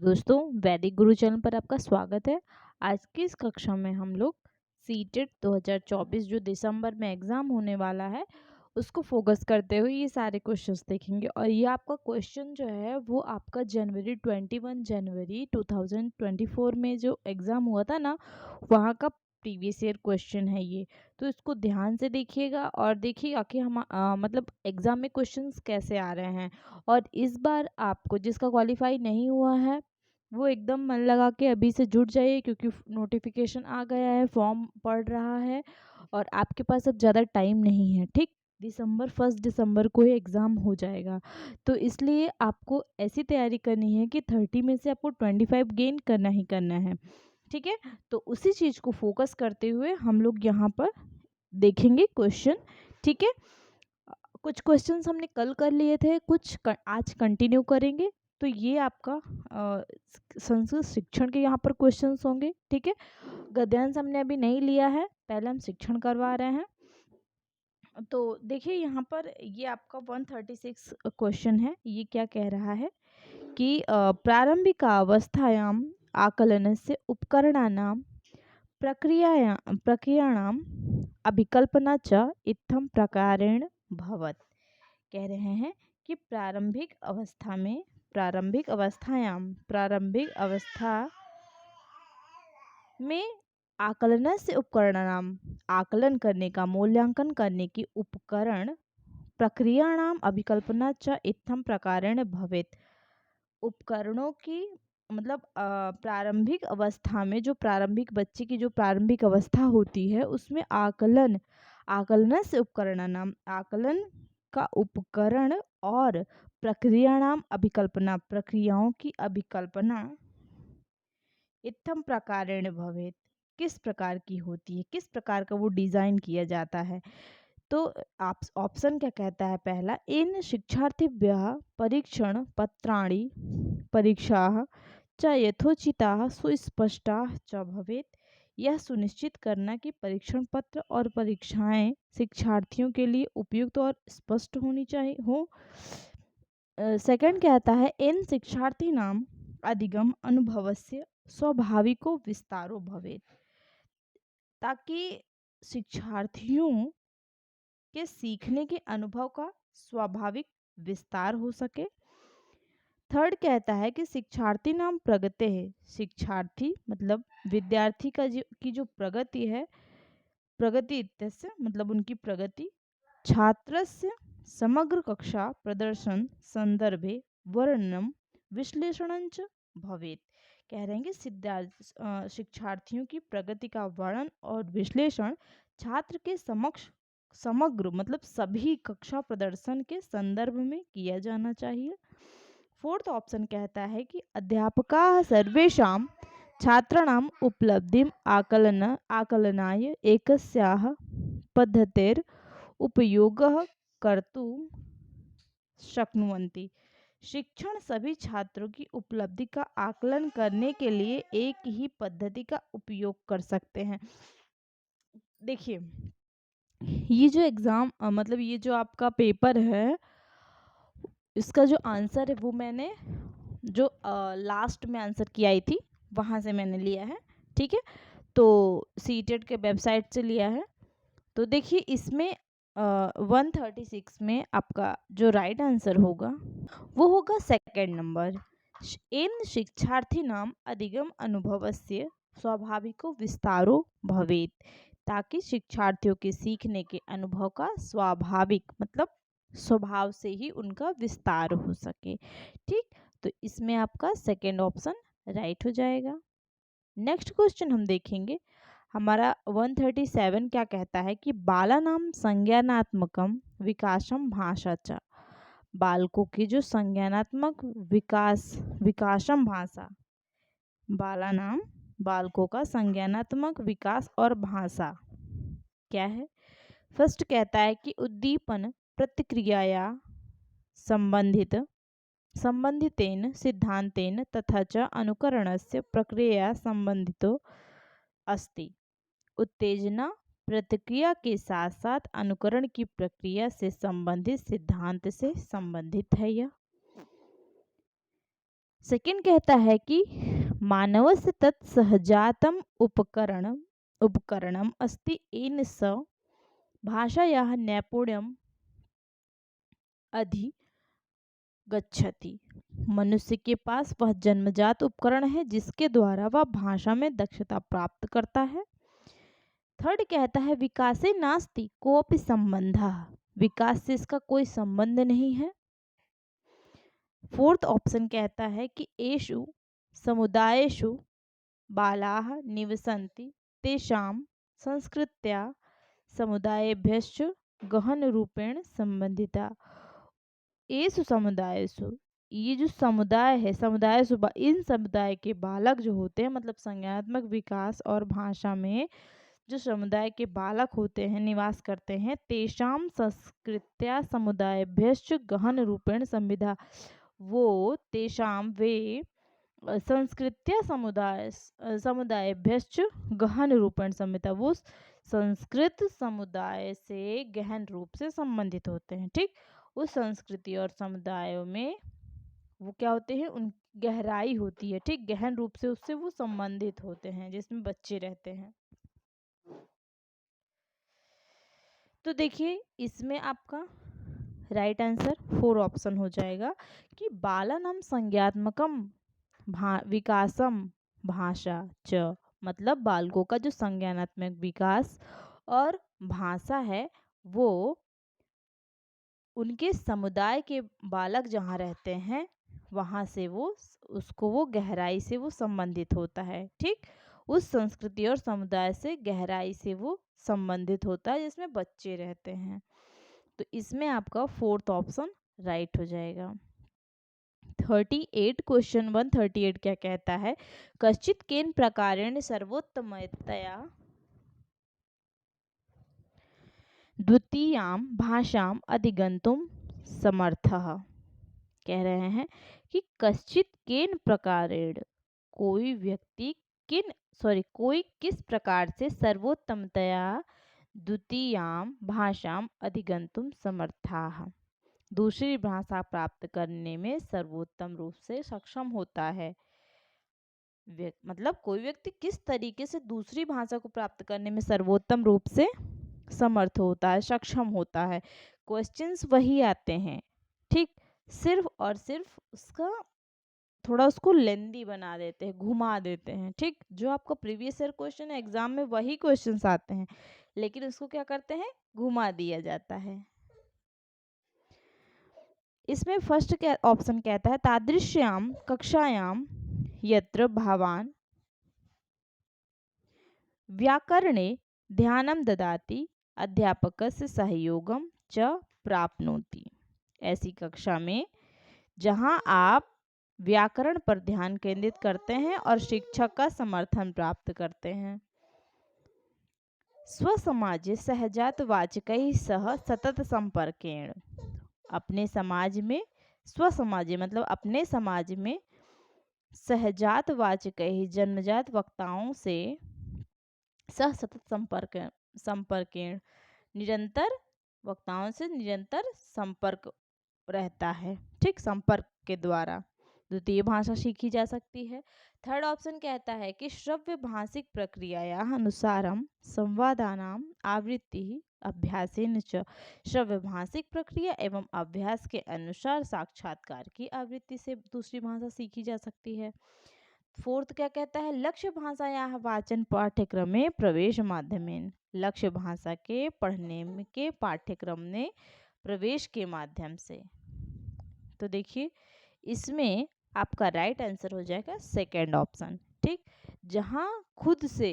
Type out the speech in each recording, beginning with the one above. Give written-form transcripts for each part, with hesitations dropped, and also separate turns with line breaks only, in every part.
दोस्तों, वैदिक गुरु चैनल पर आपका स्वागत है। आज की इस कक्षा में हम लोग सीटेट 2024 जो दिसंबर में एग्ज़ाम होने वाला है उसको फोकस करते हुए ये सारे क्वेश्चंस देखेंगे। और ये आपका क्वेश्चन जो है वो आपका 21 जनवरी 2024 में जो एग्ज़ाम हुआ था ना, वहाँ का प्रीवियस ईयर क्वेश्चन है ये। तो इसको ध्यान से देखिएगा और देखिएगा कि हम मतलब एग्ज़ाम में क्वेश्चंस कैसे आ रहे हैं। और इस बार आपको जिसका क्वालिफाई नहीं हुआ है वो एकदम मन लगा के अभी से जुट जाइए, क्योंकि नोटिफिकेशन आ गया है, फॉर्म पड़ रहा है और आपके पास अब ज़्यादा टाइम नहीं है। ठीक, दिसंबर 1 दिसंबर को ही एग्ज़ाम हो जाएगा। तो इसलिए आपको ऐसी तैयारी करनी है कि 30 में से आपको 25 गेन करना ही करना है। ठीक है, तो उसी चीज़ को फोकस करते हुए हम लोग यहाँ पर देखेंगे क्वेश्चन। ठीक है, कुछ क्वेश्चंस हमने कल कर लिए थे, आज कंटिन्यू करेंगे। तो ये आपका संस्कृत शिक्षण के यहाँ पर क्वेश्चंस होंगे। ठीक है, गद्यांश हमने अभी नहीं लिया है, पहले हम शिक्षण करवा रहे हैं। तो देखिए यहाँ पर ये आपका 136 क्वेश्चन है। ये क्या कह रहा है कि प्रारंभिकावस्थायाम् आकलनस्य उपकरणानां प्रक्रियाणाम् अभिकल्पना च इत्थं प्रकारेण भवत्। कह रहे हैं कि प्रारंभिक अवस्था में आकलन से उपकरणानाम आकलन करने का, मूल्यांकन करने की उपकरण प्रक्रियाणाम अभिकल्पना च इत्थम प्रकारेण भवेत्। उपकरणों की मतलब प्रारंभिक अवस्था में जो प्रारंभिक बच्चे की जो प्रारंभिक अवस्था होती है उसमें आकलन से उपकरणानाम आकलन का उपकरण और प्रक्रियाणाम अभिकल्पना प्रक्रियाओं की अभिकल्पना इत्थम प्रकारेण भवेत् किस प्रकार की होती है, किस प्रकार का वो डिजाइन किया जाता है। तो आप ऑप्शन क्या कहता है, पहला, इन शिक्षार्थिभ्यः परीक्षण पत्राणि परीक्षाः च यथोचिताः सुस्पष्टाः च भवेत्। यह सुनिश्चित करना कि परीक्षण पत्र और परीक्षाएं शिक्षार्थियों के लिए उपयुक्त और स्पष्ट होनी चाहिए हो। सेकंड कहता है, इन शिक्षार्थीनां अधिगम अनुभवस्य स्वाभाविको विस्तारो भवेत्, ताकि शिक्षार्थियों के सीखने के अनुभव का स्वाभाविक विस्तार हो सके। थर्ड कहता है कि शिक्षार्थी नाम प्रगति है, शिक्षार्थी मतलब विद्यार्थी की जो प्रगति है, प्रगति इत्यस्य मतलब उनकी प्रगति, छात्रस्य समग्र कक्षा प्रदर्शन संदर्भे वर्णनम विश्लेषणञ्च भवेत्। कह रहे हैं कि शिक्षार्थियों की प्रगति का वर्णन और विश्लेषण छात्र के समक्ष समग्र मतलब सभी कक्षा प्रदर्शन के संदर्भ में किया जाना चाहिए। फोर्थ ऑप्शन कहता है कि अध्यापकाः सर्वेषां छात्राणाम् उपलब्धिम् आकलनाय एकस्याः पद्धतेर् उपयोगः कर्तुं शक्नुवन्ति। शिक्षण सभी छात्रों की उपलब्धि का आकलन करने के लिए एक ही पद्धति का उपयोग कर सकते हैं। देखिए, ये जो एग्ज़ाम मतलब ये जो आपका पेपर है, इसका जो आंसर है वो मैंने जो लास्ट में आंसर की आई थी वहाँ से मैंने लिया है। ठीक है, तो सीटेट के वेबसाइट से लिया है। तो देखिए इसमें 136 में आपका जो राइट आंसर होगा वो होगा सेकंड नंबर, इन शिक्षार्थी नाम अधिगम अनुभवस्य स्वाभाविको विस्तारो भवेत्, ताकि शिक्षार्थियों के सीखने के अनुभव का स्वाभाविक मतलब स्वभाव से ही उनका विस्तार हो सके। ठीक, तो इसमें आपका सेकंड ऑप्शन राइट हो जाएगा। नेक्स्ट क्वेश्चन हम देखेंगे, हमारा 137 क्या कहता है कि बालानाम संज्ञानात्मकम विकासम भाषा च। बालकों की जो संज्ञानात्मक विकासम भाषा, बालानाम बालकों का संज्ञानात्मक विकास और भाषा क्या है। फर्स्ट कहता है कि उद्दीपन प्रतिक्रियाया संबंधितेन सिद्धांतेन तथा च अनुकरणस्य प्रक्रिया संबंधितो अस्ति। उत्तेजना प्रतिक्रिया के साथ साथ अनुकरण की प्रक्रिया से संबंधित सिद्धांत से संबंधित है। यह सेकंड कहता है कि मानवस्य तत् सहजातम उपकरणम अस्ति येन स भाषायाः नैपुण्यम अधिगच्छति। मनुष्य के पास वह जन्मजात उपकरण है जिसके द्वारा वह भाषा में दक्षता प्राप्त करता है। थर्ड कहता है विकासे नास्ति कोऽपि संबंधः, विकास से इसका कोई संबंध नहीं है। फोर्थ ऑप्शन कहता है कि एषु समुदायेषु बालाः निवसन्ति तेषां संस्कृत्या समुदायेभ्यश्च गहन रूपेण संबंधिता। एषु समुदायेषु, ये जो समुदाय है, समुदायेषु इन समुदाय के बालक जो होते हैं, मतलब संज्ञानात्मक विकास और भाषा में जो समुदाय के बालक होते हैं, निवास करते हैं, तेषां संस्कृत्या समुदायेभ्यश्च गहन रूपेण संविधा, वो तेषां वे संस्कृत्या समुदायेभ्यश्च गहन रूपेण संविधा, वो संस्कृत समुदाय से गहन रूप से संबंधित होते हैं। ठीक, उस संस्कृति और समुदायों में वो क्या होते हैं, उन गहराई होती है। ठीक, गहन रूप से उससे वो संबंधित होते हैं जिसमें बच्चे रहते हैं। तो देखिए इसमें आपका राइट आंसर 4 ऑप्शन हो जाएगा कि बालानां संज्ञात्मकम विकासम भाषा च, मतलब बालकों का जो संज्ञानात्मक विकास और भाषा है वो उनके समुदाय के बालक जहाँ रहते हैं वहाँ से वो गहराई से वो संबंधित होता है। ठीक, उस संस्कृति और समुदाय से गहराई से वो संबंधित होता है जिसमें बच्चे रहते हैं। तो इसमें आपका फोर्थ ऑप्शन राइट हो जाएगा। 38 क्वेश्चन 138 क्या कहता है, कश्चित केन प्रकारेण सर्वोत्तमतया द्वितीयां भाषाम अधिगंतुम समर्थः। कह रहे हैं कि कश्चित केन प्रकारेण, कोई व्यक्ति कोई किस प्रकार से सर्वोत्तमतया द्वितीयां भाषाम अधिगंतुम समर्थः, दूसरी भाषा प्राप्त करने में सर्वोत्तम रूप से सक्षम होता है। मतलब कोई व्यक्ति किस तरीके से दूसरी भाषा को प्राप्त करने में सर्वोत्तम रूप से समर्थ होता है, सक्षम होता है। क्वेश्चंस वही आते हैं। ठीक, सिर्फ और सिर्फ उसका थोड़ा उसको लेंदी बना देते हैं, घुमा देते हैं। ठीक, जो आपका प्रीवियस ईयर क्वेश्चन है एग्जाम में वही क्वेश्चंस आते हैं, लेकिन उसको क्या करते हैं, घुमा दिया जाता है। इसमें फर्स्ट क्या ऑप्शन कहता है, तादृश्याम कक्षायाम यत्र भावान व्याकरणे ध्यानं ददाति अध्यापकस्य सहयोगम च प्राप्नोति। ऐसी कक्षा में जहां आप व्याकरण पर ध्यान केंद्रित करते हैं और शिक्षक का समर्थन प्राप्त करते हैं। स्वसमाजे सहजातवाचकैः सह सतत संपर्केण, अपने समाज में, स्वसमाजे मतलब अपने समाज में, सहजातवाचकैः जन्मजात वक्ताओं से सह सतत संपर्केण, निरंतर वक्ताओं से निरंतर संपर्क रहता है। ठीक, संपर्क के द्वारा द्वितीय भाषा सीखी जा सकती है। थर्ड ऑप्शन कहता है कि श्रव्य भाषिक प्रक्रियायाः अनुसारम संवादानाम आवृत्ति अभ्यासेन च, श्रव्य भाषिक प्रक्रिया एवं अभ्यास के अनुसार साक्षात्कार की आवृत्ति से दूसरी भाषा सीखी जा सकती है। फोर्थ क्या कहता है, लक्ष्य भाषायाः वाचन पाठ्यक्रमे प्रवेश माध्यमेन, लक्ष्य भाषा के पढ़ने के पाठ्यक्रम में प्रवेश के माध्यम से। तो देखिए इसमें आपका राइट आंसर हो जाएगा सेकंड ऑप्शन। ठीक, जहाँ खुद से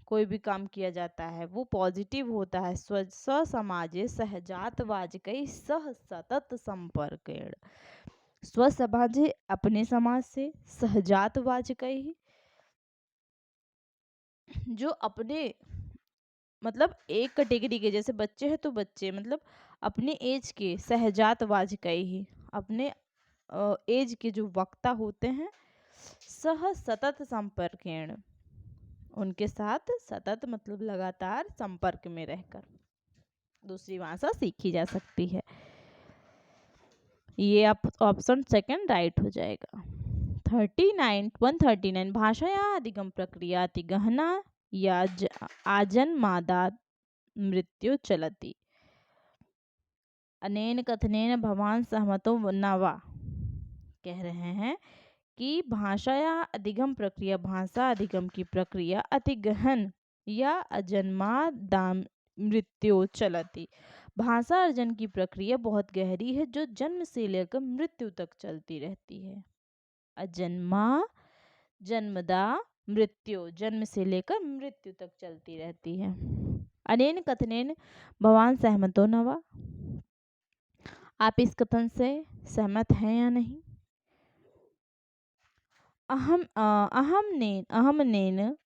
कोई भी काम किया जाता है वो पॉजिटिव होता है। स्वसमाजे सहजातवाचकै सह सतत संपर्केण, स्वसमाजे अपने समाज से, सहजातवाचकै जो अपने मतलब एक कैटेगरी के, जैसे बच्चे हैं तो बच्चे मतलब अपने एज के, सहजातवाचकै ही अपने एज के जो वक्ता होते हैं, सह सतत संपर्केण, उनके साथ सतत मतलब लगातार संपर्क में रहकर दूसरी भाषा सीखी जा सकती है। ये आप ऑप्शन सेकंड राइट हो जाएगा। 139 भाषाया अधिगम प्रक्रिया अति गहना या आजन्मादात् मृत्यु चलति। अनेन कथनेन भवान सहमतो न वा। कह रहे हैं कि भाषाया अधिगम प्रक्रिया, भाषा अधिगम की प्रक्रिया अति गहन या अजन्मादात् मृत्यु चलति। भाषा अर्जन की प्रक्रिया बहुत गहरी है जो जन्म से लेकर मृत्यु तक चलती रहती है। अजन्मा, जन्मदा, मृत्यु, जन्म से लेकर मृत्यु तक चलती रहती है। अनेन कथनेन भवान सहमतो न वा। आप इस कथन से सहमत हैं या नहीं? अहमनेन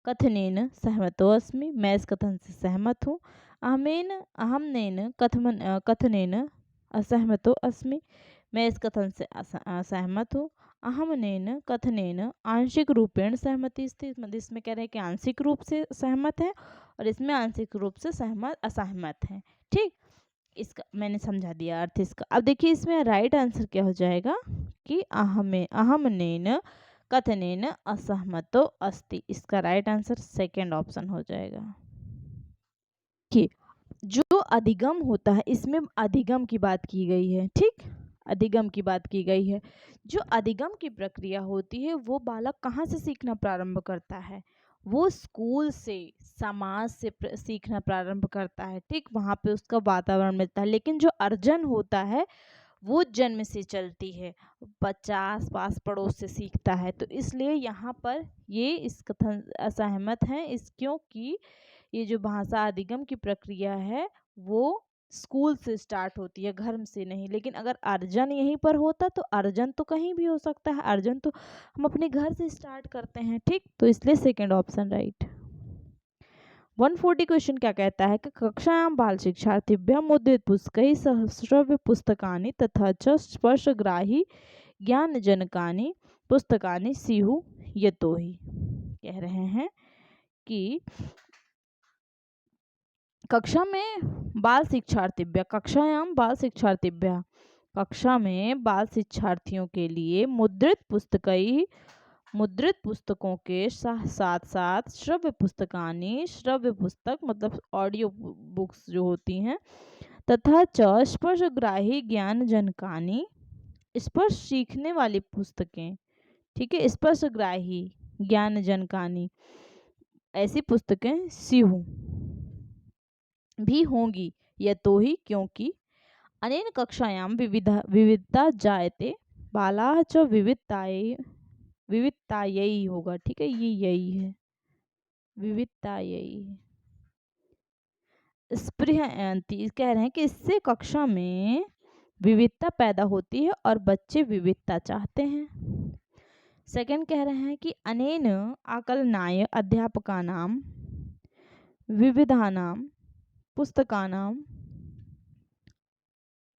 कथनेन सहमतो अस्मि। मैं इस कथन से सहमत हूँ। अहमनेन कथनेन असहमतो अस्मि। मैं इस कथन से असहमत हूँ। अहमनेन कथनेन आंशिक रूपेण सहमति स्थित, मतलब इसमें कह रहे हैं कि आंशिक रूप से सहमत है और इसमें आंशिक रूप से असहमत है। ठीक, इसका मैंने समझा दिया अर्थ इसका। अब देखिए इसमें राइट आंसर क्या हो जाएगा कि अहमनेन कथनेन असहमतो अस्ति। इसका राइट आंसर सेकंड ऑप्शन हो जाएगा। कि जो अधिगम होता है, इसमें अधिगम की बात की गई है। ठीक, अधिगम की बात की गई है। जो अधिगम की प्रक्रिया होती है वो बालक कहाँ से सीखना प्रारंभ करता है? वो स्कूल से, समाज से सीखना प्रारंभ करता है। ठीक, वहाँ पे उसका वातावरण मिलता है। लेकिन जो अर्जन होता है वो जन्म से चलती है, बच्चा आस पास पड़ोस से सीखता है। तो इसलिए यहाँ पर ये इस कथन असहमत हैं इस, क्योंकि ये जो भाषा अधिगम की प्रक्रिया है वो स्कूल से स्टार्ट होती है, घर से नहीं। लेकिन अगर अर्जन यहीं पर होता तो अर्जन तो कहीं भी हो सकता है, अर्जन तो हम अपने घर से स्टार्ट करते हैं। ठीक, तो इसलिए सेकंड ऑप्शन राइट। 140 क्वेश्चन क्या कहता है कि कक्षायां बाल शिक्षार्थिभ्यः मुद्रित पुस्तकैः सह श्रव्य पुस्तकानि तथा च स्पर्शग्राही ज्ञानजनकानि पुस्तकानि स्युः यतोहि। कह रहे हैं कि कक्षा में बाल शिक्षार्थिभ्य, कक्षायाम बाल शिक्षार्थिभ्य, कक्षा में बाल शिक्षार्थियों के लिए मुद्रित पुस्तकों के साथ साथ श्रव्य पुस्तकानि, श्रव्य पुस्तक मतलब ऑडियो बुक्स जो होती हैं, तथा च स्पर्शग्राही ज्ञानजनकानि, स्पर्श सीखने वाली पुस्तकें। ठीक है, स्पर्शग्राही ज्ञानजनकानि, ऐसी पुस्तकें स्युः भी होंगी। यतोहि क्योंकि अनेन कक्षायां विविधता जायते बालाः च विविधतायै होगा। ठीक है, ये यही है, विविधतायै स्पृहयन्ति। कह रहे हैं कि इससे कक्षा में विविधता पैदा होती है और बच्चे विविधता चाहते हैं। सेकंड कह रहे हैं कि अनेन आकलनाय अध्यापकानां विविधानां पुस्तकानां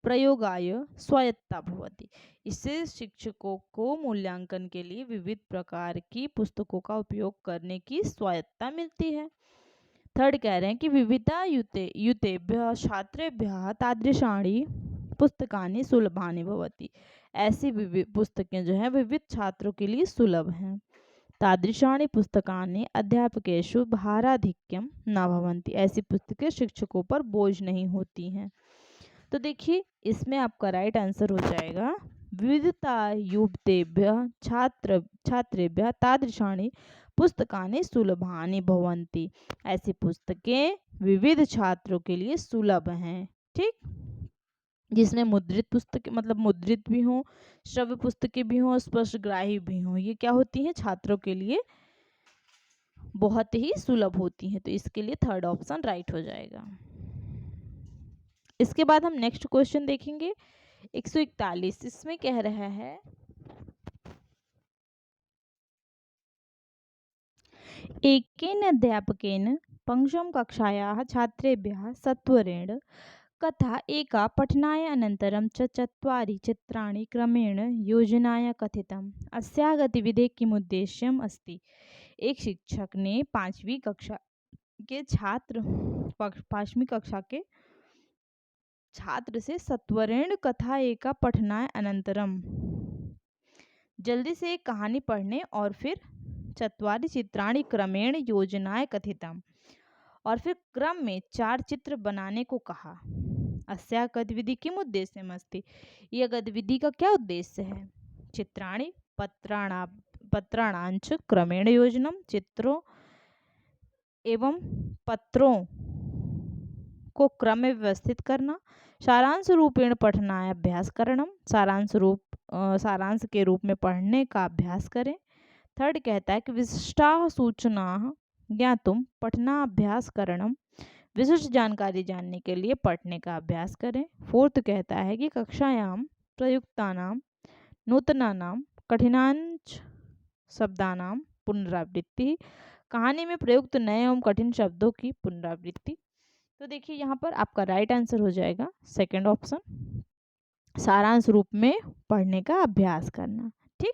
प्रयोगाय स्वायत्ता भवति। इससे शिक्षकों को मूल्यांकन के लिए विविध प्रकार की पुस्तकों का उपयोग करने की स्वायत्ता मिलती है। थर्ड कह रहे हैं कि विविधता युतेभ्यः छात्रेभ्यः तादृशानि पुस्तकानि सुलभानि भवति। ऐसी पुस्तकें जो हैं विविध छात्रों के लिए सुलभ हैं। तादृशानि पुस्तकानि अध्यापकेषु भाराधिक्यम न भवन्ति। ऐसी पुस्तकें शिक्षकों पर बोझ नहीं होती हैं। तो देखिए इसमें आपका राइट आंसर हो जाएगा विविधता युक्तेभ्यः छात्रेभ्यः तादृशानि पुस्तकानि सुलभानि भवन्ति। ऐसी पुस्तकें विविध छात्रों के लिए सुलभ हैं। ठीक, जिसमें मुद्रित पुस्तकें मतलब मुद्रित भी हों, श्रव्य पुस्तकें भी हों, स्पर्शग्राही भी हों, ये क्या होती हैं छात्रों के लिए बहुत ही सुलभ होती हैं। तो इसके लिए थर्ड ऑप्शन राइट हो जाएगा। इसके बाद हम नेक्स्ट क्वेश्चन देखेंगे 141। इसमें कह रहा है एकेन अध्यापकेन पंचम कक्षायाः छात्रेभ्यः सत्वरेण कथा एका पठनाय अनन्तरं च चत्वारि चित्राणि क्रमेण योजनाय कथितम्। अस्याः गतिविधेः किम् उद्देश्यम् अस्ति? एक शिक्षक ने पांचवी कक्षा के छात्र से सत्वरेण कथा एका पठनाय अनंतरम जल्दी से एक कहानी पढ़ने और फिर चत्वारि चित्राणि क्रमेण योजनाएं कथितम, और फिर क्रम में 4 चित्र बनाने को कहा। अस्या गतिविधि किम उद्देश्यम अस्ति, यह गतिविधि का क्या उद्देश्य है। चित्राणि पत्राणांच क्रमेण योजनम, चित्रों एवं पत्रों को क्रम में व्यवस्थित करना। सारांश रूपेण पठनाय अभ्यास करणम, सारांश के रूप में पढ़ने का अभ्यास करें। थर्ड कहता है कि विशिष्टा सूचना ज्ञातुम पठनाभ्यास करणम, विशिष्ट जानकारी जानने के लिए पढ़ने का अभ्यास करें। फोर्थ कहता है कि कक्षायाम प्रयुक्तानाम नूतनानाम कठिनांच शब्दानाम पुनरावृत्ति, कहानी में प्रयुक्त नए एवं कठिन शब्दों की पुनरावृत्ति। तो देखिए यहाँ पर आपका राइट आंसर हो जाएगा सेकंड ऑप्शन, सारांश रूप में पढ़ने का अभ्यास करना। ठीक,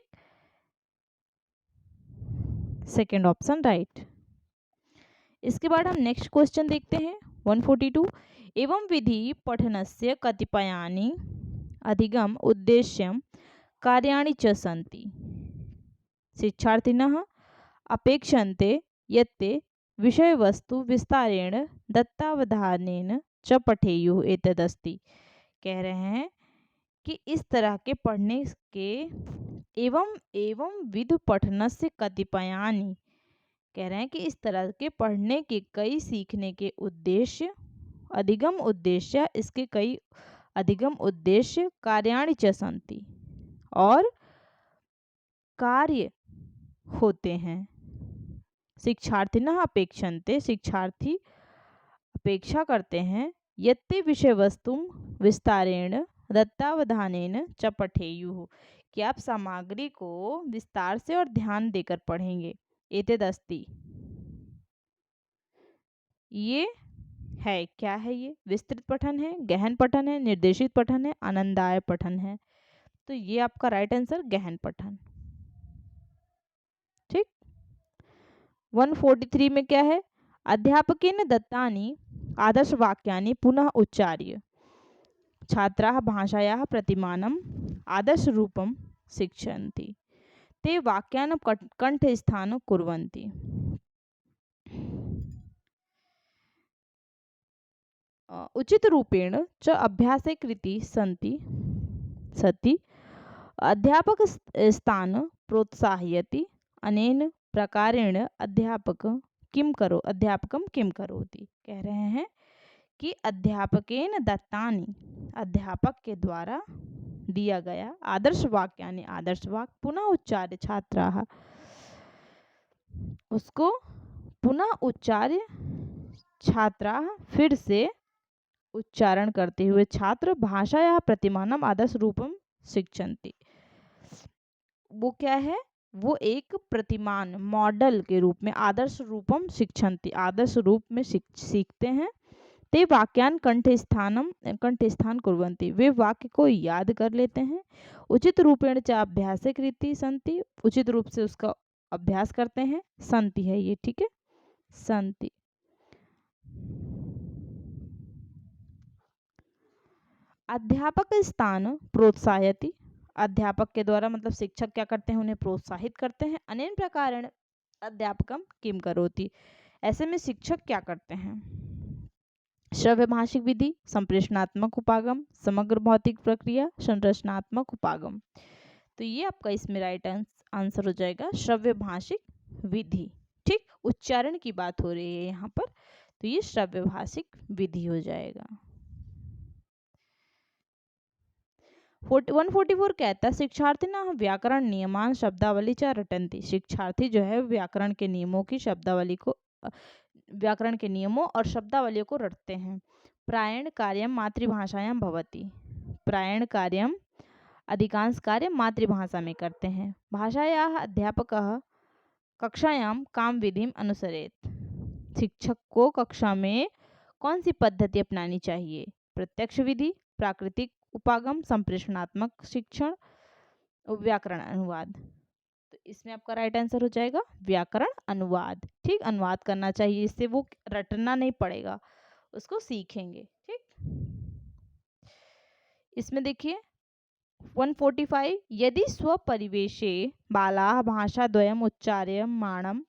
सेकंड ऑप्शन राइट। इसके बाद हम नेक्स्ट क्वेश्चन देखते हैं 142। एवं विधि पठनस्य कतिपयानि अधिगम उद्देश्यम कार्याणि च सन्ति, शिक्षार्थिनः अपेक्षन्ते यत्ते विषय वस्तु विस्तारेण दत्तावधानेन च पठेयुः एतदस्ति। कह रहे हैं कि इस तरह के पढ़ने के एवं विधि पठनस्य कतिपयानि, कह रहे हैं कि इस तरह के पढ़ने के कई सीखने के उद्देश्य, अधिगम उद्देश्य, इसके कई अधिगम उद्देश्य, कार्याणि च सन्ति, और कार्य होते हैं। शिक्षार्थिनः अपेक्षन्ते, शिक्षार्थी अपेक्षा करते हैं, यत्ते विषय वस्तु विस्तारेण दत्तावधानेन च पठेयुः, कि आप सामग्री को विस्तार से और ध्यान देकर पढ़ेंगे। एतदस्ति, ये है, क्या है ये, विस्तृत पठन है, गहन पठन है, निर्देशित पठन है, आनंदाय पठन है। तो ये आपका राइट आंसर गहन पठन। ठीक, 143 में क्या है, अध्यापकेन दत्तानि आदर्श वाक्यानि पुनः उच्चार्य छात्राः भाषायाः प्रतिमानम् आदर्श रूपं शिक्षन्ति, ते वाक्यानां कंठस्थानं कुर्वन्ति। उचित रूपेण च अभ्यासे कृति सति अध्यापक स्थान प्रोत्साहयति, अनेन प्रकारेण अध्यापकं किं करोति। कह रहे हैं कि अध्यापकेन दत्तानि, अध्यापक के द्वारा दिया गया, आदर्श वाक्यानि, आदर्श वाक्य, पुनः उच्चार्य छात्राः, उसको पुनः उच्चार्य छात्रा, फिर से उच्चारण करते हुए छात्र, भाषायाः प्रतिमानम आदर्श रूपम शिक्षन्ति, वो क्या है, वो एक प्रतिमान, मॉडल के रूप में, आदर्श रूपम शिक्षन्ति, आदर्श रूप में सीखते हैं। ते वाक्यान कंठस्थान कुर्वन्ति, वे वाक्य को याद कर लेते हैं। उचित रूपेण च अभ्यासे कृति सन्ति, उचित रूप से उसका अभ्यास करते हैं। सन्ति है ये, ठीक है, सन्ति। अध्यापक स्थान प्रोत्साहयति, अध्यापक के द्वारा मतलब शिक्षक क्या करते हैं, उन्हें प्रोत्साहित करते हैं। अनेन प्रकारेण अध्यापकम किम करोति, ऐसे में शिक्षक क्या करते हैं। श्रव्य भाषिक विधि, संप्रेषणात्मक उपागम, समग्र भौतिक प्रक्रिया, संरचनात्मक उपागम। तो ये आपका इसमें राइट आंसर हो जाएगा श्रव्य भाषिक विधि। ठीक, उच्चारण की बात हो रही है यहाँ पर, तो ये श्रव्य भाषिक विधि हो जाएगा। 144 कहता है शिक्षार्थी ना व्याकरण नियमान शब्दावली च रटन्ति, शिक्षार्थी जो है व्याकरण के नियमों की शब्दावली को, व्याकरण के नियमों और शब्दावलियों को रटते हैं। प्रायण कार्यम मातृभाषायां भवति, प्रायण कार्यम अधिकांश कार्य मातृभाषा में करते हैं। भाषायाः अध्यापकः कक्षायां काम विधिम अनुसरेत, शिक्षक को कक्षा में कौन सी पद्धति अपनानी चाहिए। प्रत्यक्ष विधि, प्राकृतिक उपागम, संप्रेषणात्मक शिक्षण, व्याकरण अनुवाद। तो इसमें आपका राइट आंसर हो जाएगा व्याकरण अनुवाद। ठीक, अनुवाद करना चाहिए, इससे वो रटना नहीं पड़ेगा, उसको सीखेंगे। ठीक, इसमें देखिए 145 यदि स्वपरिवेशे बालाः भाषाद्वयम् उच्चार्यमाणं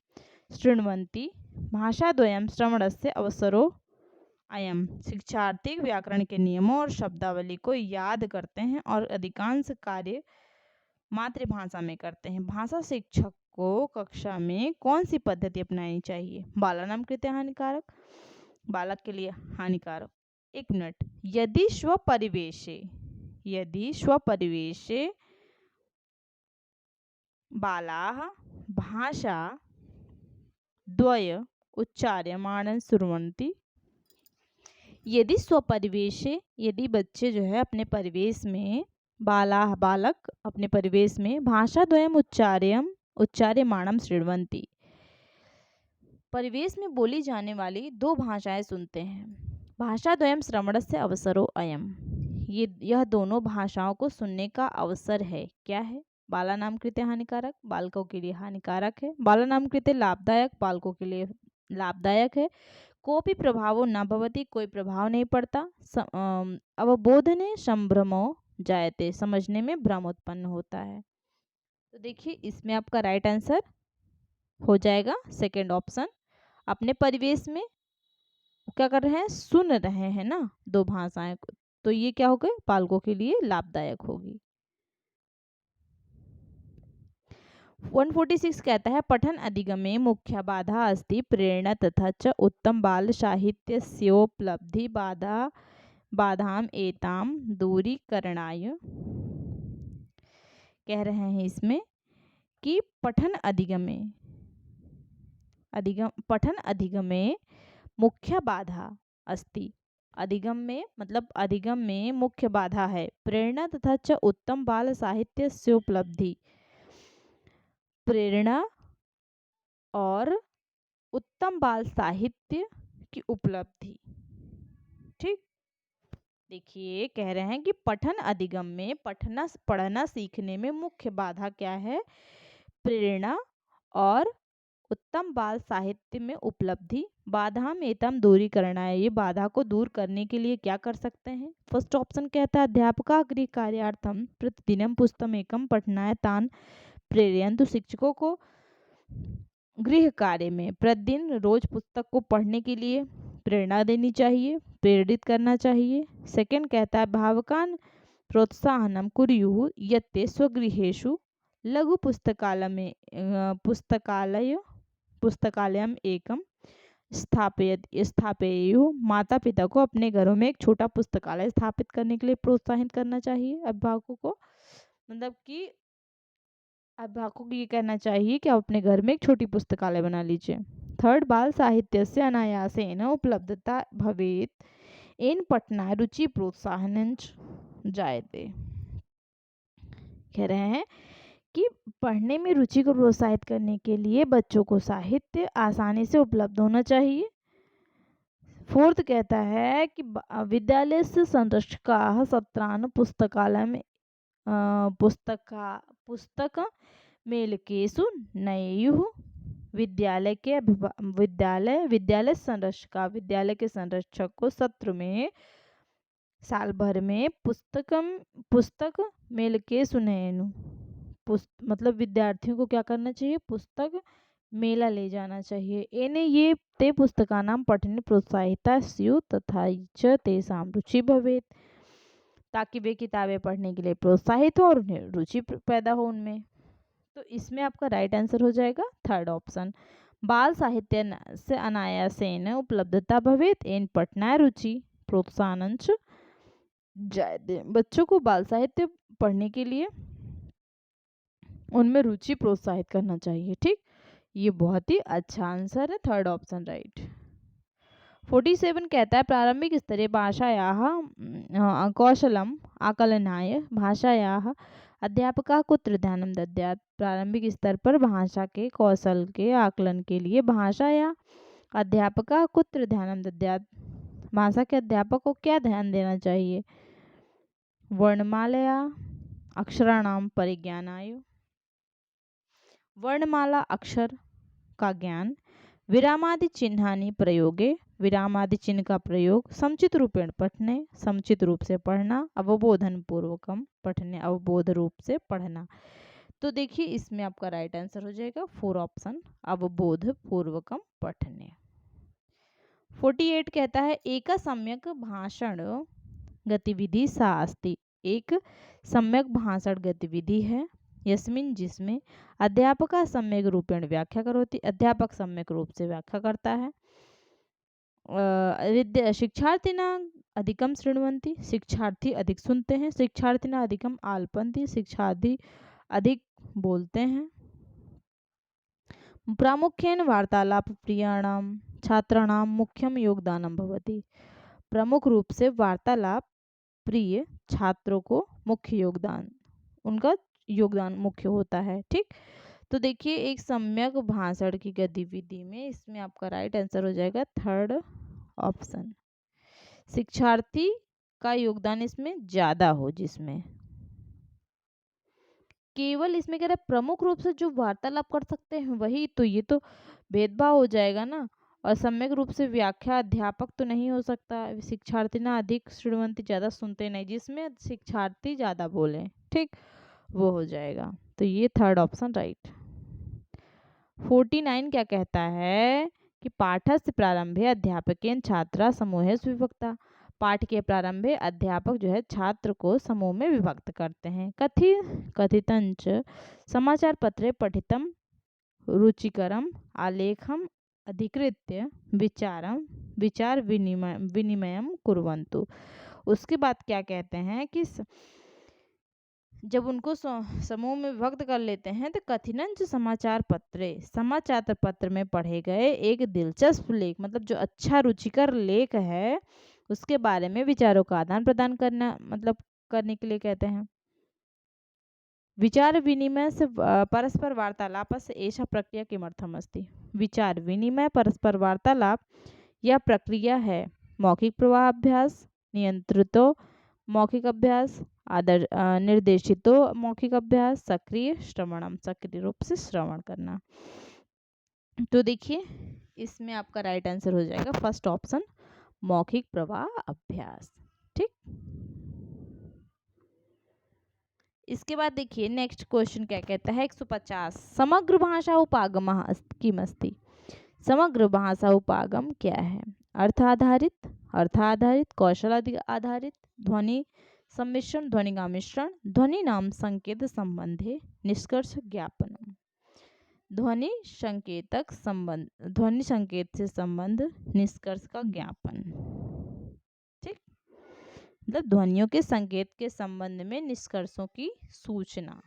शृण्वन्ति भाषाद्वयं श्रवणस्य अवसरो अयम। शिक्षार्थी व्याकरण के नियमों और शब्दावली को याद करते हैं और अधिकांश कार्य मातृभाषा में करते हैं। भाषा शिक्षक को कक्षा में कौन सी पद्धति अपनानी चाहिए? बालानां कृते हानिकारक, बालक के लिए हानिकारक। 1 मिनट। यदि स्वपरिवेशे बालाः भाषा द्वय उच्चार्यमाणं शृण्वन्ति। यदि स्वपरिवेशे, यदि बच्चे जो है अपने परिवेश में, बालक अपने परिवेश में भाषा द्वयम उच्चार्यमाणं शृण्वन्ति, परिवेश में बोली जाने वाली 2 भाषाएं सुनते हैं। भाषा द्वयम श्रवणस्य अवसरो अयम, यह दोनों भाषाओं को सुनने का अवसर है। क्या है? बालानां कृते हानिकारक, बालकों के लिए हानिकारक है। बालानां कृते लाभदायक, बालकों के लिए लाभदायक है। कोपि प्रभावो न भवति, कोई प्रभाव नहीं पड़ता। अवबोधने संभ्रमो जायते, समझने में भ्रम उत्पन्न होता है। तो देखिए इसमें आपका राइट आंसर हो जाएगा सेकंड ऑप्शन। अपने परिवेश में क्या कर रहे हैं? सुन रहे हैं ना 2 भाषाएं, तो ये क्या हो गए? बालकों के लिए लाभदायक होगी। 146 कहता है पठन अधिगमे मुख्य बाधा अस्ति प्रेरणा तथा च उत्तम बाल साहित्यस्योपलब्धि बाधाम एताम दूरीकरणाय। कह रहे हैं इसमें कि पठन अधिगमे मुख्य बाधा अस्ति। अधिगम में मतलब अधिगम में मुख्य बाधा है प्रेरणा तथा च उत्तम बाल साहित्यस्योपलब्धि, प्रेरणा और उत्तम बाल साहित्य की उपलब्धि। ठीक, देखिए कह रहे हैं कि पठन अधिगम में पढ़ना सीखने में मुख्य बाधा क्या है? प्रेरणा और उत्तम बाल साहित्य में उपलब्धि। बाधा में एतम दूरी करना है, ये बाधा को दूर करने के लिए क्या कर सकते हैं? फर्स्ट ऑप्शन कहता है अध्यापका गृह कार्यार्थम प्रतिदिनम पुस्तकम एकम पठनाय तान प्रेरयन्तु। तो शिक्षकों को गृह कार्य में प्रतिदिन रोज पुस्तक को पढ़ने के लिए प्रेरणा देनी चाहिए, प्रेरित करना चाहिए। सेकंड कहता है भावकान प्रोत्साहनम कुर्युः यत्ते स्वगृहेषु लघु पुस्तकालयम एकम स्थापयेयुः। माता पिता को अपने घरों में एक छोटा पुस्तकालय स्थापित करने के लिए प्रोत्साहित करना चाहिए अभिभावकों को। मतलब कि अभिभावकों को ये कहना चाहिए कि आप अपने घर में एक छोटी पुस्तकालय बना लीजिए। थर्ड बाल साहित्यस्य अनायासेन उपलब्धता भवेत् येन पठनाय रुचि प्रोत्साहनञ्च जायते। कह रहे हैं कि पढ़ने में रुचि को प्रोत्साहित करने के लिए बच्चों को साहित्य आसानी से उपलब्ध होना चाहिए। फोर्थ कहता है कि विद्यालय से संरक्षकाः सत्रान् पुस्तकालय में पुस्तक मेलकेषु नयेयुः। विद्यालय के संरक्षक को सत्र में साल भर में पुस्तक मेलकेषु नयेनु, मतलब विद्यार्थियों को क्या करना चाहिए? पुस्तक मेला ले जाना चाहिए। एने ये ते पुस्तकानां पठने प्रोत्साहिता स्युः तथा च तेषां रुचि भवेत्, ताकि वे किताबें पढ़ने के लिए प्रोत्साहित हो और उन्हें रुचि पैदा हो उनमें। तो इसमें आपका राइट आंसर हो जाएगा थर्ड ऑप्शन। बाल साहित्य से अनायासेन उपलब्धता भवेत् येन पठनाय रुचि प्रोत्साहनञ्च जायते। बच्चों को बाल साहित्य पढ़ने के लिए उनमें रुचि प्रोत्साहित करना चाहिए। ठीक, ये बहुत ही अच्छा आंसर है, थर्ड ऑप्शन राइट। 47 कहता है प्रारंभिक स्तरे भाषायाः कौशलम आकलनाय भाषायाः अध्यापका कुत्र ध्यानं दद्यात्। प्रारंभिक स्तर पर भाषा के कौशल के आकलन के लिए भाषा या अध्यापका कुत्र ध्यानं दद्यात्, भाषा के अध्यापक को क्या ध्यान देना चाहिए? वर्णमाला अक्षराणाम परिज्ञानाय, वर्णमाला अक्षर का ज्ञान। विरामादि चिन्हानि प्रयोगे, विरामादि चिन्ह का प्रयोग समुचित रूपेण पठने, समुचित रूप से पढ़ना, अवबोधन पूर्वकम पठने, अवबोध रूप से पढ़ना। तो देखिए इसमें आपका राइट आंसर हो जाएगा 4 ऑप्शन, अवबोध पूर्वकम पठने। 48 कहता है एक सम्यक भाषण गतिविधि सा अस्ति, एक सम्यक भाषण गतिविधि है यस्मिन जिसमें अध्यापक सम्यक रूपेण व्याख्या करोति, अध्यापक सम्यक रूप से व्याख्या करता है, शिक्षार्थिना अधिकम शृण्वन्ति, शिक्षार्थी अधिक सुनते हैं, शिक्षार्थिना अधिकम आलपन्ति, शिक्षार्थी अधिक बोलते हैं, प्रामुख्येन वार्तालाप प्रियाणाम छात्राणाम मुख्यम योगदानम भवति, प्रमुख रूप से वार्तालाप प्रिय छात्रों को मुख्य योगदान, उनका योगदान मुख्य होता है। ठीक, तो देखिए एक सम्यक भाषण की गतिविधि में इसमें आपका राइट आंसर हो जाएगा 3rd ऑप्शन, शिक्षार्थी का योगदान इसमें ज्यादा हो, जिसमें केवल इसमें कह रहा है प्रमुख रूप से जो वार्तालाप कर सकते हैं वही, तो ये तो भेदभाव हो जाएगा ना। और सम्यक रूप से व्याख्या अध्यापक तो नहीं हो सकता, शिक्षार्थी ना अधिक श्रृणवंती ज्यादा सुनते नहीं, जिसमें शिक्षार्थी ज्यादा बोले, ठीक, वो हो जाएगा। तो ये 3rd ऑप्शन राइट। 49 क्या कहता है कि पाठस्य प्रारंभे अध्यापकेन छात्रा समूहेषु विभक्ता, पाठ के प्रारंभे अध्यापक जो है छात्र को समूह में विभक्त करते हैं। कथितंच समाचार पत्रे पठितम रुचिकरम आलेखम अधिकृत्य विचार विनिमयम कुर्वन्तु। उसके बाद क्या कहते हैं कि जब उनको समूह में विभक्त कर लेते हैं तो कथिनंच समाचार पत्र में पढ़े गए एक दिलचस्प लेख, मतलब जो अच्छा रुचिकर लेख है उसके बारे में विचारों का आदान प्रदान करना, मतलब करने के लिए कहते हैं। विचार विनिमय से परस्पर वार्तालाप से ऐसा प्रक्रिया किमर्थम अस्ति, विचार विनिमय परस्पर वार्तालाप यह प्रक्रिया है मौखिक प्रवाह अभ्यास, नियंत्रितो मौखिक अभ्यास, निर्देशितो मौखिक अभ्यास, सक्रिय श्रवणम, सक्रिय रूप से श्रवण करना। तो देखिए इसमें आपका राइट आंसर हो जाएगा 1st ऑप्शन, मौखिक प्रवाह अभ्यास। ठीक, इसके बाद देखिए नेक्स्ट क्वेश्चन क्या कहता है 150, समग्र भाषा उपागम किमस्ति, समग्र भाषा उपागम क्या है, अर्थ आधारित, कौशल आधारित, ध्वनि सम्मिश्रण, ध्वनि का मिश्रण, ध्वनि नाम संकेत संबंधे निष्कर्ष ज्ञापनम, ध्वनि संकेतक संबंध, ध्वनि संकेत से संबंध निष्कर्ष का ज्ञापन। ठीक, मतलब ध्वनियों के संकेत के संबंध में निष्कर्षों की सूचना।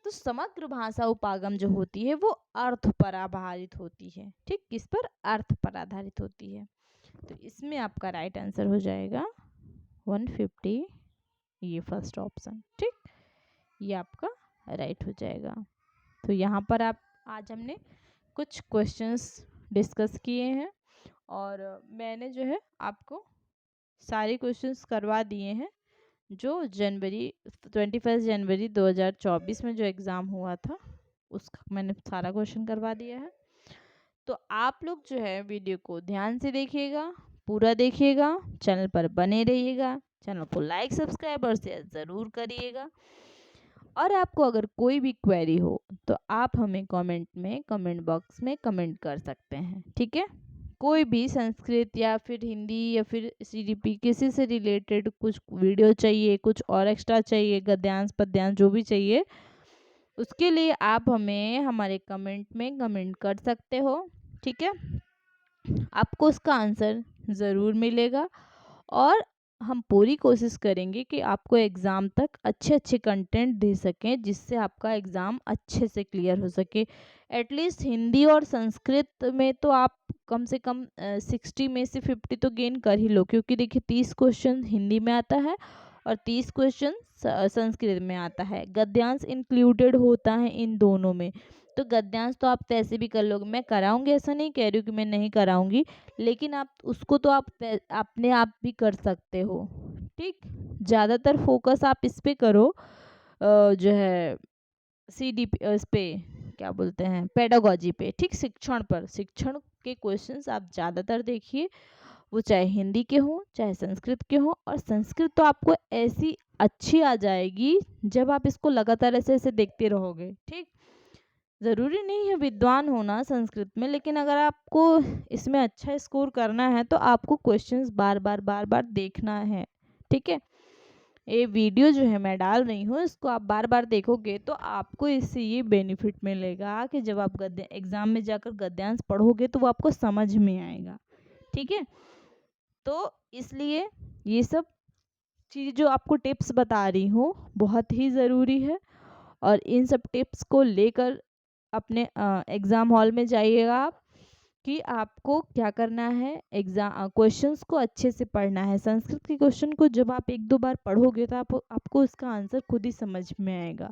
तो समग्र भाषा उपागम जो होती है वो अर्थ पर आधारित होती है। ठीक, किस पर, अर्थ पर आधारित होती है। तो इसमें आपका राइट आंसर हो जाएगा 150, ये 1st ऑप्शन। ठीक, ये आपका राइट हो जाएगा। तो यहाँ पर आप आज हमने कुछ क्वेश्चंस डिस्कस किए हैं और मैंने जो है आपको सारे क्वेश्चंस करवा दिए हैं जो 21 जनवरी 2024 में जो एग्ज़ाम हुआ था उसका मैंने सारा क्वेश्चन करवा दिया है। तो आप लोग जो है वीडियो को ध्यान से देखिएगा, पूरा देखिएगा, चैनल पर बने रहिएगा, चैनल को लाइक सब्सक्राइब और शेयर ज़रूर करिएगा। और आपको अगर कोई भी क्वेरी हो तो आप हमें कमेंट बॉक्स में कमेंट कर सकते हैं। ठीक है, कोई भी संस्कृत या फिर हिंदी या फिर CDP किसी से रिलेटेड कुछ वीडियो चाहिए, कुछ और एक्स्ट्रा चाहिए, गद्यांश पद्यांश जो भी चाहिए, उसके लिए आप हमें हमारे कमेंट में कमेंट कर सकते हो। ठीक है, आपको उसका आंसर ज़रूर मिलेगा और हम पूरी कोशिश करेंगे कि आपको एग्ज़ाम तक अच्छे कंटेंट दे सकें जिससे आपका एग्ज़ाम अच्छे से क्लियर हो सके। एटलीस्ट हिंदी और संस्कृत में तो आप कम से कम 60 में से 50 तो गेन कर ही लो, क्योंकि देखिए 30 क्वेश्चन हिंदी में आता है और 30 क्वेश्चन संस्कृत में आता है। गद्यांश इंक्लूडेड होता है इन दोनों में, तो गद्यांश तो आप कैसे भी कर लोगे। मैं कराऊंगी, ऐसा नहीं कह रही हूँ कि मैं नहीं कराऊंगी, लेकिन आप उसको तो आप अपने आप भी कर सकते हो। ठीक, ज़्यादातर फोकस आप इस पे करो जो है CDP इस पे क्या बोलते हैं, पेडागोजी पे, ठीक, शिक्षण पर। शिक्षण के क्वेश्चंस आप ज़्यादातर देखिए, वो चाहे हिंदी के हों चाहे संस्कृत के हों। और संस्कृत तो आपको ऐसी अच्छी आ जाएगी जब आप इसको लगातार ऐसे ऐसे देखते रहोगे, ठीक। ज़रूरी नहीं है विद्वान होना संस्कृत में, लेकिन अगर आपको इसमें अच्छा स्कोर करना है तो आपको क्वेश्चंस बार बार देखना है, ठीक है। ये वीडियो जो है मैं डाल रही हूँ, इसको आप बार बार देखोगे तो आपको इससे ये बेनिफिट मिलेगा कि जब आप गद्य एग्जाम में जाकर गद्यांश पढ़ोगे तो वो आपको समझ में आएगा, ठीक है। तो इसलिए ये सब चीज़ जो आपको टिप्स बता रही हूँ बहुत ही ज़रूरी है, और इन सब टिप्स को लेकर अपने एग्ज़ाम हॉल में जाइएगा आप, कि आपको क्या करना है, एग्जाम क्वेश्चंस को अच्छे से पढ़ना है। संस्कृत के क्वेश्चन को जब आप एक दो बार पढ़ोगे तो आपको उसका आंसर खुद ही समझ में आएगा,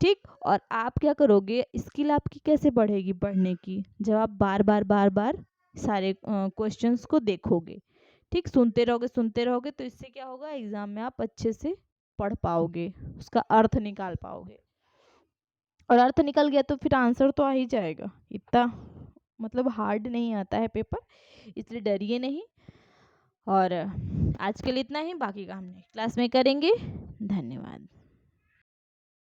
ठीक। और आप क्या करोगे, स्किल आपकी कैसे बढ़ेगी पढ़ने की, जब आप बार बार सारे क्वेश्चंस को देखोगे, ठीक। सुनते रहोगे तो इससे क्या होगा, एग्जाम में आप अच्छे से पढ़ पाओगे, उसका अर्थ निकाल पाओगे। और अर्थ निकल गया तो फिर आंसर तो आ ही जाएगा, इतना मतलब हार्ड नहीं आता है पेपर, इसलिए डरिए नहीं। और आज के लिए इतना ही, बाकी का हम नेक्स्ट क्लास में करेंगे। धन्यवाद।